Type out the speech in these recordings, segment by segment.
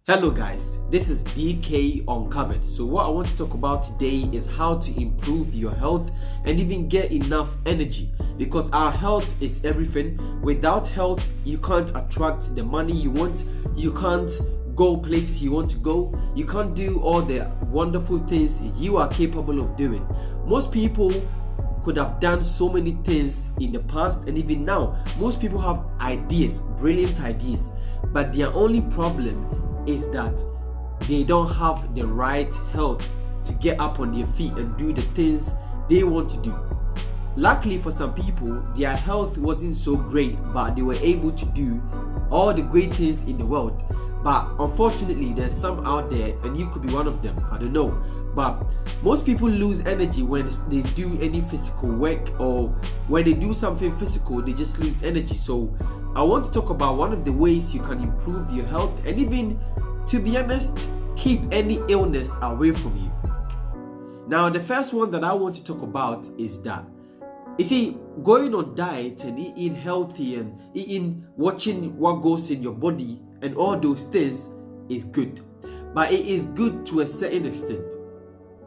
Hello guys, this is DK Uncovered. So what I want to talk about today is how to improve your health and even get enough energy, because our health is everything. Without health, you can't attract the money you want, you can't go places you want to go, you can't do all the wonderful things you are capable of doing. Most people could have done so many things in the past, and even now most people have ideas, brilliant ideas, but their only problem is that they don't have the right health to get up on their feet and do the things they want to do. Luckily for some people, their health wasn't so great, but they were able to do all the great things in the world. But unfortunately, there's some out there, and you could be one of them, I don't know. But most people lose energy when they do any physical work, or when they do something physical, they just lose energy. So I want to talk about one of the ways you can improve your health and even, to be honest, keep any illness away from you. Now, the first one that I want to talk about is that, you see, going on diet and eating healthy and watching what goes in your body and all those things is good. But it is good to a certain extent.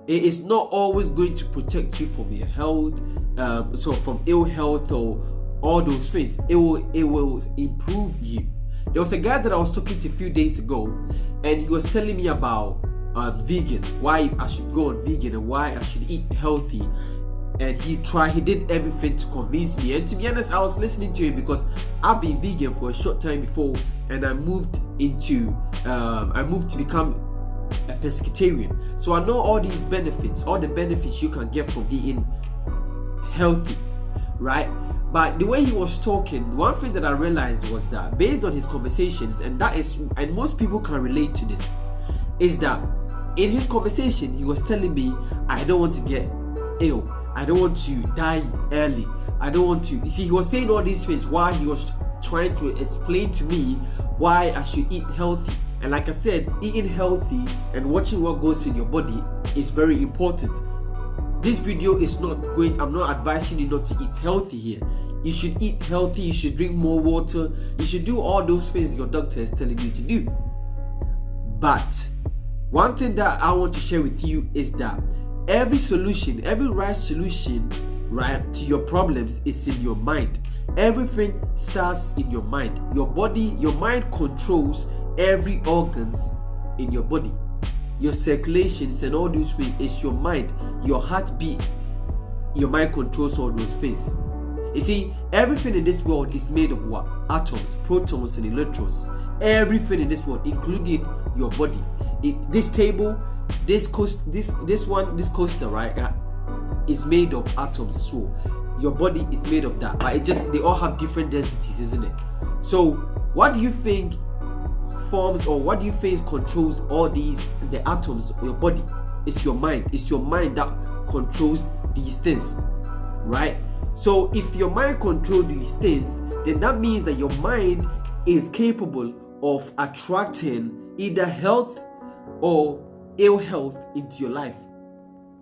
It is not always going to protect you from your health, so from ill health or all those things. It will improve you. There was a guy that I was talking to a few days ago, and he was telling me about vegan, why I should go on vegan and why I should eat healthy. And he did everything to convince me. And to be honest, I was listening to him because I've been vegan for a short time before, and I moved to become a pescatarian. So I know all these benefits, all the benefits you can get from eating healthy, right? But the way he was talking, one thing that I realized was that, based on his conversations, and most people can relate to this, is that in his conversation he was telling me, I don't want to get ill, I don't want to die early, I don't want to, you see, he was saying all these things while he was trying to explain to me why I should eat healthy. And like I said, eating healthy and watching what goes in your body is very important. This video is I'm not advising you not to eat healthy here. You should eat healthy, you should drink more water, you should do all those things your doctor is telling you to do. But one thing that I want to share with you is that every right solution, right, to your problems is in your mind. Everything starts in your mind. Your mind controls every organs in your body. Your circulations and all those things is your mind. Your heartbeat, your mind controls all those things. You see, everything in this world is made of what? Atoms, protons and electrons. Everything in this world, including your body. This table, this coaster, right, is made of atoms as well. Your body is made of that, but they all have different densities, isn't it? So what do you think forms, or what do you think controls all the atoms of your body? It's your mind. It's your mind that controls these things, right? So if your mind controls these things, then that means that your mind is capable of attracting either health or ill health into your life.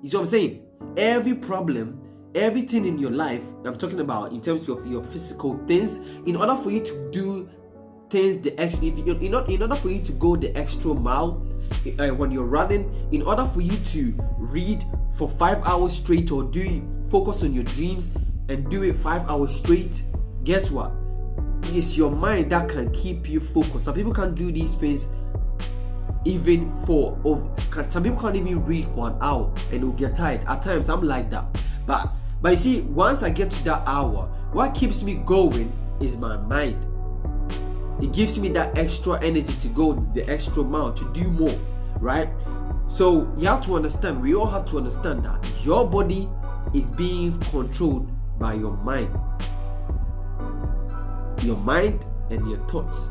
You see what I'm saying? Every problem, everything in your life, I'm talking about in terms of your physical things, in order for you to do things in order for you to go the extra mile when you're running, in order for you to read for 5 hours straight, or focus on your dreams and do it 5 hours straight, guess what? It's your mind that can keep you focused. Some people can't do these things even some people can't even read for an hour and they'll get tired. At times I'm like that, but you see, once I get to that hour, what keeps me going is my mind. It gives me that extra energy to go the extra mile, to do more, right? So you have to understand, we all have to understand that your body is being controlled by your mind. Your mind and your thoughts.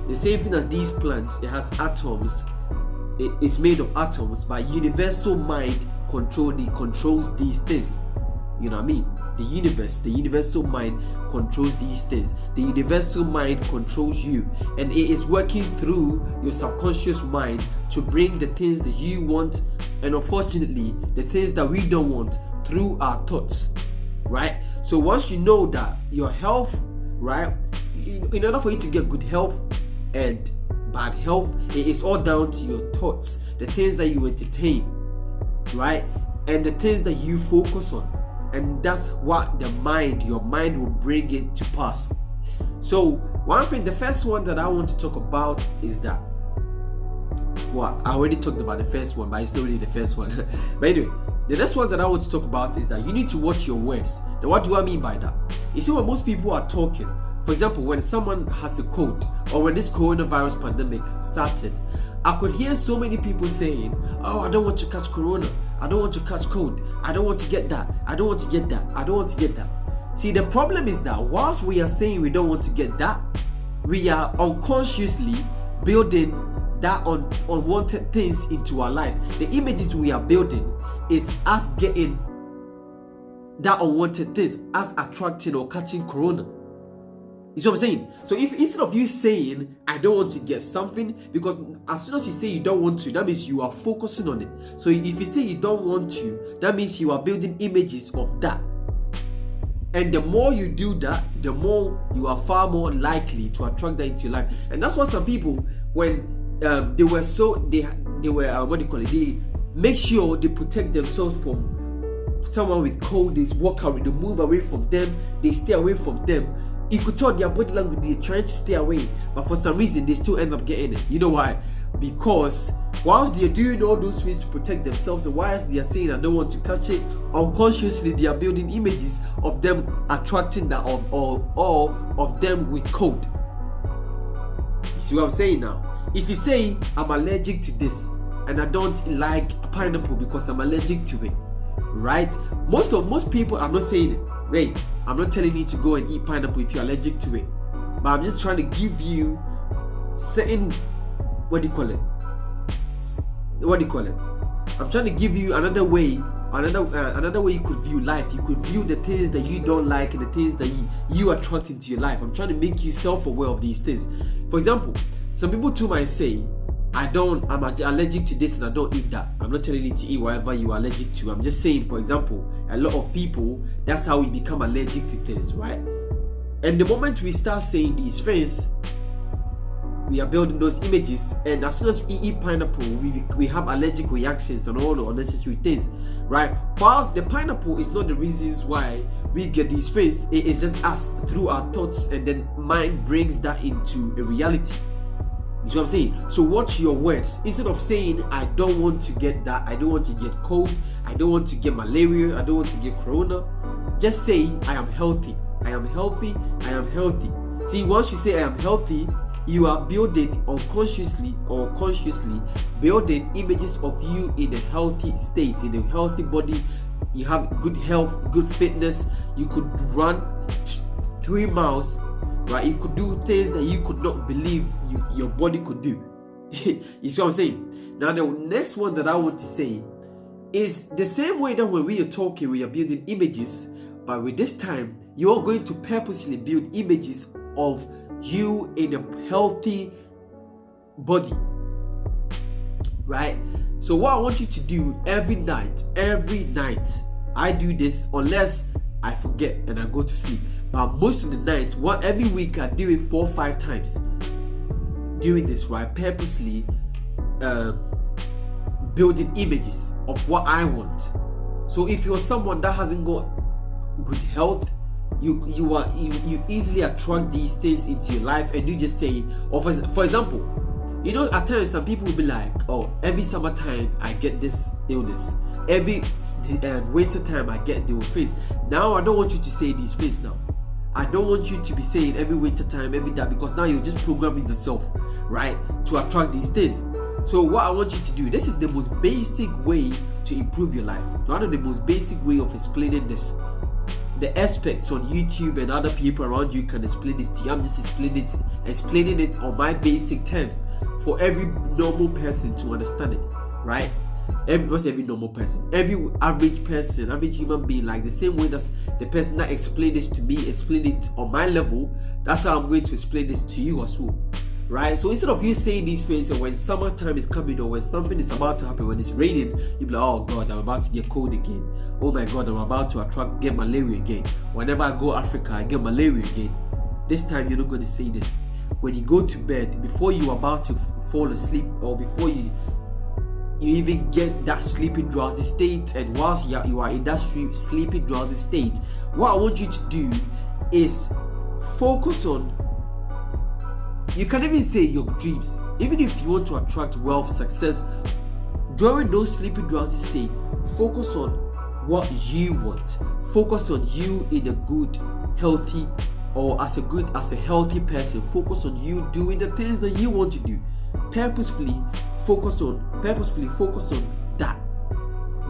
The same thing as these plants, it has atoms. It's made of atoms, but universal mind controls these things. You know what I mean? The universal mind controls these things. The universal mind controls you, and it is working through your subconscious mind to bring the things that you want, and unfortunately the things that we don't want, through our thoughts, right? So once you know that your health, right, in order for you to get good health and bad health. It is all down to your thoughts, the things that you entertain, right? And the things that you focus on. And that's what your mind will bring it to pass. So one thing, the first one that I want to talk about is that, well, I already talked about the first one, but it's not really the first one. But anyway, the next one that I want to talk about is that you need to watch your words. Now, what do I mean by that? You see, when most people are talking, for example, when someone has a cold, or when this coronavirus pandemic started, I could hear so many people saying, oh, I don't want to catch corona, I don't want to catch cold, I don't want to get that, I don't want to get that, I don't want to get that. See, the problem is that whilst we are saying we don't want to get that, we are unconsciously building that unwanted things into our lives. The images we are building is us getting that unwanted things, us attracting or catching corona. You see what I'm saying? So if instead of you saying I don't want to get something, because as soon as you say you don't want to, that means you are focusing on it. So if you say you don't want to, that means you are building images of that. And the more you do that, the more you are far more likely to attract that into your life. And that's why some people, when they were they make sure they protect themselves from someone with cold, they walk away, they move away from them, they stay away from them. You could tell their body language, they're trying to stay away, but for some reason they still end up getting it. You know why? Because whilst they're doing all those things to protect themselves, and whilst they are saying I don't want to catch it, unconsciously they are building images of them attracting that, or of them with cold. You see what I'm saying now? If you say I'm allergic to this and I don't like pineapple because I'm allergic to it, right? Most people, I'm not saying it, right? I'm not telling you to go and eat pineapple if you're allergic to it, but I'm just trying to give you certain, what do you call it? I'm trying to give you another way, another way you could view life. You could view the things that you don't like and the things that you attract into your life. I'm trying to make you self-aware of these things. For example, some people too might say, I'm allergic to this and I don't eat that. I'm not telling you to eat whatever you are allergic to. I'm just saying, for example, a lot of people, that's how we become allergic to things, right? And the moment we start saying these things, we are building those images, and as soon as we eat pineapple, we have allergic reactions and all the unnecessary things, right? Whilst the pineapple is not the reasons why we get these things, it is just us through our thoughts, and then mind brings that into a reality. You see what I'm saying? So watch your words. Instead of saying I don't want to get that, I don't want to get cold, I don't want to get malaria, I don't want to get corona, just say I am healthy, I am healthy, I am healthy. See, once you say I am healthy, you are building unconsciously or consciously building images of you in a healthy state, in a healthy body. You have good health, good fitness. You could run 3 miles, right? You could do things that you could not believe your body could do. You see what I'm saying? Now the next one that I want to say is the same way that when we are talking, we are building images, but with this time, you are going to purposely build images of you in a healthy body, right? So what I want you to do every night, I do this unless I forget and I go to sleep, but most of the nights, every week I do it 4 or 5 times, doing this, right? Purposely building images of what I want. So if you're someone that hasn't got good health, you easily attract these things into your life, and you just say, or for example, you know, at times some people will be like, oh, every summertime I get this illness, every winter time I get the face. Now I don't want you to say these things. Now I don't want you to be saying every winter time, every that, because now you're just programming yourself, right, to attract these things. So what I want you to do, this is the most basic way to improve your life. One of the most basic way of explaining this. The aspects on YouTube and other people around you can explain this to you. I'm just explaining it on my basic terms for every normal person to understand it, right? Not every normal person, every average person, average human being, like the same way that the person that explained this to me explained it on my level, that's how I'm going to explain this to you as well, right? So instead of you saying these things, or when summertime is coming, or when something is about to happen, when it's raining, you'll be like, oh God, I'm about to get cold again. Oh my God, I'm about to get malaria again. Whenever I go Africa, I get malaria again. This time you're not going to say this. when you go to bed, before you are about to fall asleep, or before you even get that sleepy drowsy state, and whilst you are in that sleepy drowsy state, what I want you to do is focus on, you can even say your dreams. Even if you want to attract wealth, success, during those sleepy drowsy states, focus on what you want. Focus on you in a good, healthy, or as a healthy person. Focus on you doing the things that you want to do. Purposefully focus on that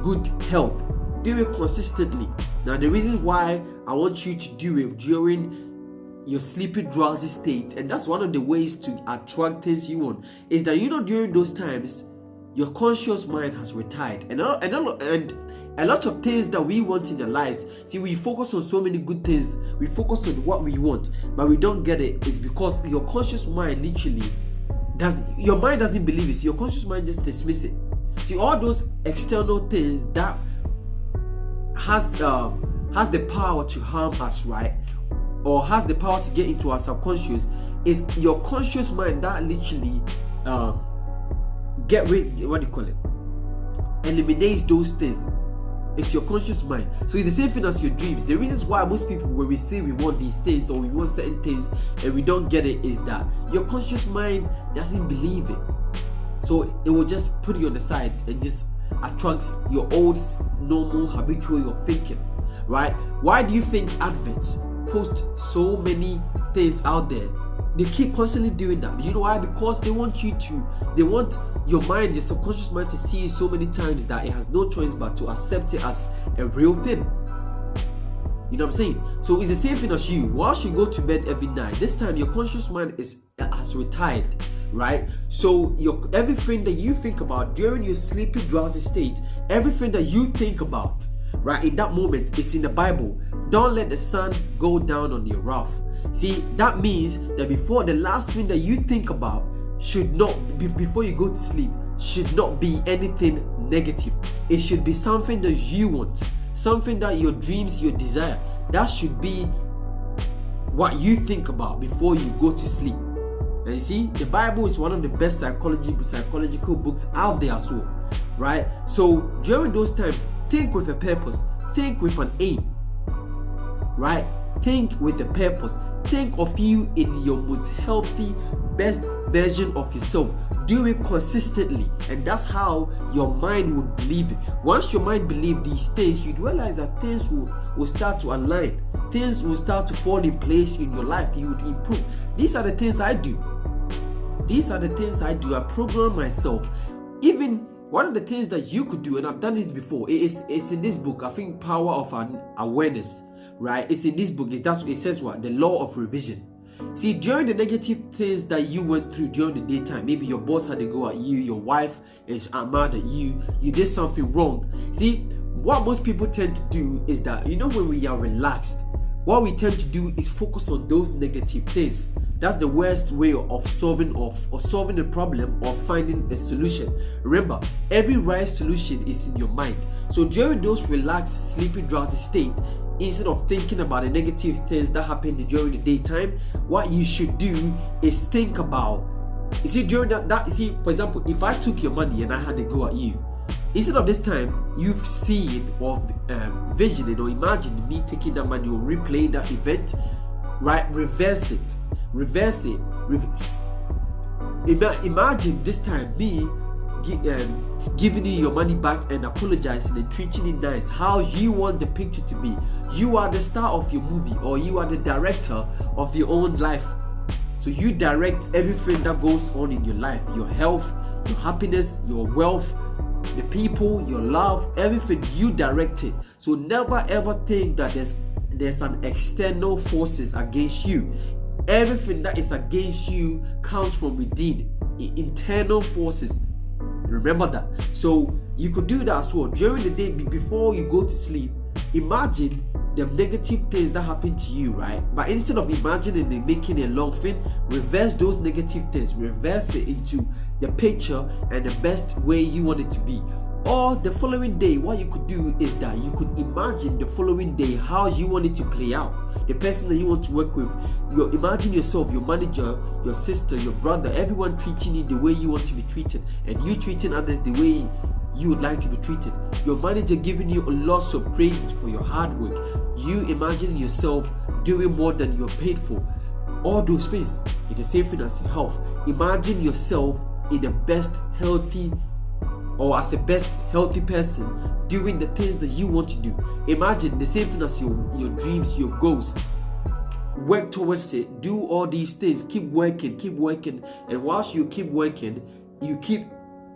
good health. Do it consistently. Now, the reason why I want you to do it during your sleepy drowsy state, and that's one of the ways to attract things you want, is that during those times your conscious mind has retired, and a lot of things that we want in our lives. See, we focus on so many good things, we focus on what we want, but we don't get it. It's because your conscious mind literally your mind doesn't believe it. So your conscious mind just dismiss it. See, all those external things that has the power to harm us, right? Or has the power to get into our subconscious, is your conscious mind that literally eliminates those things. It's your conscious mind. So it's the same thing as your dreams. The reasons why most people, when we say we want these things or we want certain things and we don't get it, is that your conscious mind doesn't believe it. So it will just put you on the side and just attracts your old normal habitual way of thinking, right? Why do you think adverts post so many things out there? They keep constantly doing that. You know why? Because they want your mind, your subconscious mind, to see it so many times that it has no choice but to accept it as a real thing. You know what I'm saying? So it's the same thing as you. Once you go to bed every night, this time your conscious mind has retired, right? So everything that you think about during your sleepy drowsy state, everything that you think about right in that moment, is in the Bible. Don't let the sun go down on your wrath. See, that means that before, the last thing that you think about should not be, before you go to sleep, should not be anything negative. It should be something that you want, something that your dreams, your desire, that should be what you think about before you go to sleep. And you see, the Bible is one of the best psychological books out there as well, right? So during those times, think with a purpose, think with an aim, right? Think with a purpose. Think of you in your most healthy, best version of yourself. Do it consistently, and that's how your mind would believe it. Once your mind believes these things, you'd realize that things will start to align. Things will start to fall in place in your life. You would improve. These are the things I do. I program myself. Even one of the things that you could do, and I've done this before, it's in this book, I think, Power of Awareness. Right, it's in this book. It says what? The law of revision. See, during the negative things that you went through during the daytime, maybe your boss had to go at you, your wife is mad at you, you did something wrong. See, what most people tend to do is that, when we are relaxed, what we tend to do is focus on those negative things. That's the worst way of solving a problem or finding a solution. Remember, every right solution is in your mind. So during those relaxed, sleepy, drowsy state, instead of thinking about the negative things that happened during the daytime, what you should do is think about, during that, for example, if I took your money and I had to go at you, instead of this time you've seen or visioning or imagined me taking that money or replaying that event, right? Reverse it. Imagine this time me giving you your money back and apologizing and treating it nice, how you want the picture to be. You are the star of your movie, or you are the director of your own life. So you direct everything that goes on in your life, your health, your happiness, your wealth, the people, your love, everything, you direct it. So never ever think that there's an external forces against you. Everything that is against you comes from within, internal forces. Remember that. So you could do that as well during the day. Before you go to sleep, imagine the negative things that happen to you, right? But instead of imagining and making a long thing, reverse those negative things, reverse it into the picture and the best way you want it to be. Or the following day, what you could do is that you could imagine the following day how you want it to play out. The person that you want to work with, imagine yourself, your manager, your sister, your brother, everyone treating you the way you want to be treated, and you treating others the way you would like to be treated. Your manager giving you a lot of praises for your hard work. You imagine yourself doing more than you're paid for. All those things. It's the same thing as your health. Imagine yourself in the best healthy, or as a best healthy person, doing the things that you want to do. Imagine the same thing as your dreams, your goals. Work towards it. Do all these things. Keep working. And whilst you keep working, you keep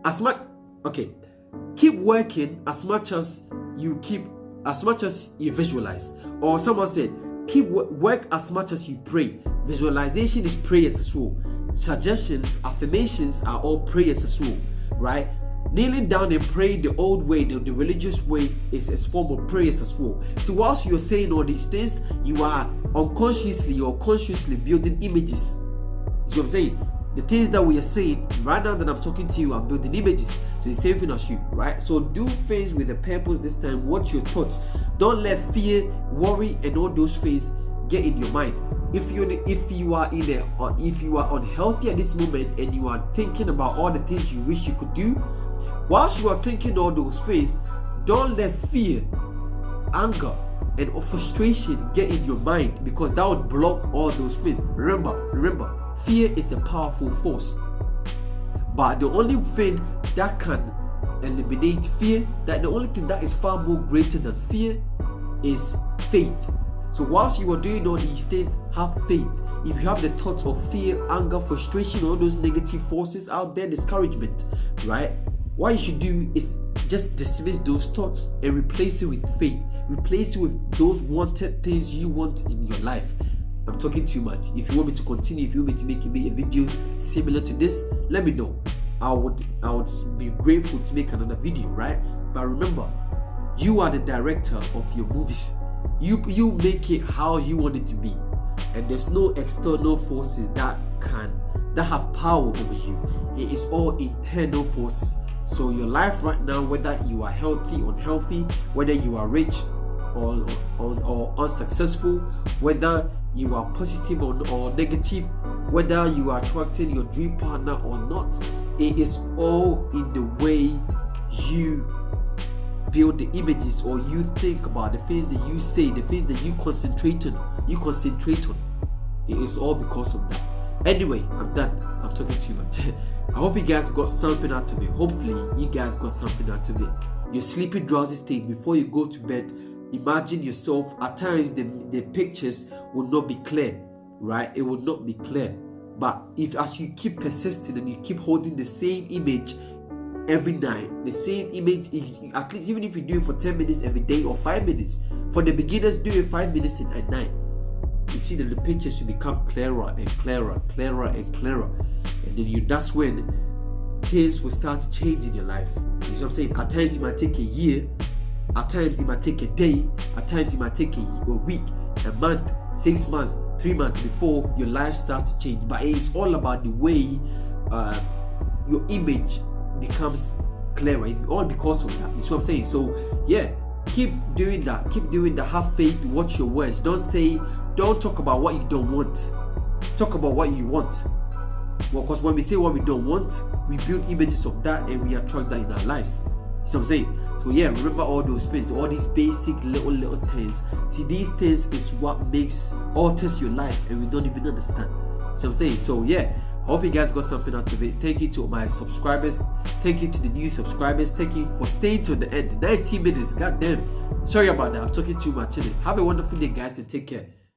as much. Okay. Keep working as much as you visualize. Or someone said, work as much as you pray. Visualization is prayers as well. Suggestions, affirmations are all prayers as well, right? Kneeling down and praying the old way, the religious way, is a form of prayers as well. So whilst you're saying all these things, you are unconsciously or consciously building images. See what I'm saying? The things that we are saying right now that I'm talking to you, I'm building images. So it's the same thing as you, right? So do things with a purpose this time. Watch your thoughts. Don't let fear, worry, and all those things get in your mind. If you are unhealthy at this moment and you are thinking about all the things you wish you could do, whilst you are thinking all those things, don't let fear, anger, and frustration get in your mind, because that would block all those things. Remember, fear is a powerful force, but the only thing that can eliminate fear, that the only thing that is far more greater than fear, is faith. So whilst you are doing all these things, have faith. If you have the thoughts of fear, anger, frustration, all those negative forces out there, discouragement, right? What you should do is just dismiss those thoughts and replace it with faith. Replace it with those wanted things you want in your life. I'm talking too much. If you want me to continue, if you want me to make a video similar to this, let me know. I would be grateful to make another video, right? But remember, you are the director of your movies. You make it how you want it to be, and there's no external forces that have power over you. It is all internal forces. So your life right now, whether you are healthy, unhealthy, whether you are rich or unsuccessful, whether you are positive or negative, whether you are attracting your dream partner or not, it is all in the way you build the images, or you think about the things that you say, the things that you concentrate on. It is all because of that. Anyway, I'm done. I'm talking too much. I hope you guys got something out of it. Hopefully you guys got something out of it. Your sleepy, drowsy state before you go to bed, imagine yourself. At times the pictures will not be clear, right? It will not be clear. But as you keep persisting and you keep holding the same image every night, the same image, at least even if you do it for 10 minutes every day or 5 minutes, for the beginners, do it 5 minutes at night. You see that the pictures will become clearer and clearer, and then that's when things will start to change in your life. You know what I'm saying? At times it might take a year, at times it might take a day, at times it might take a week, a month, 6 months, 3 months before your life starts to change. But it's all about the way your image becomes clearer. It's all because of that. You see what I'm saying? So yeah, keep doing that. Have faith. Watch your words. Don't talk about what you don't want. Talk about what you want. Well, because when we say what we don't want, we build images of that and we attract that in our lives. You see what I'm saying? So yeah, remember all those things, all these basic little things. See, these things is what alters your life, and we don't even understand. See what I'm saying? So yeah, I hope you guys got something out of it. Thank you to my subscribers. Thank you to the new subscribers. Thank you for staying to the end. 19 minutes. God damn. Sorry about that. I'm talking too much. Have a wonderful day, guys, and take care.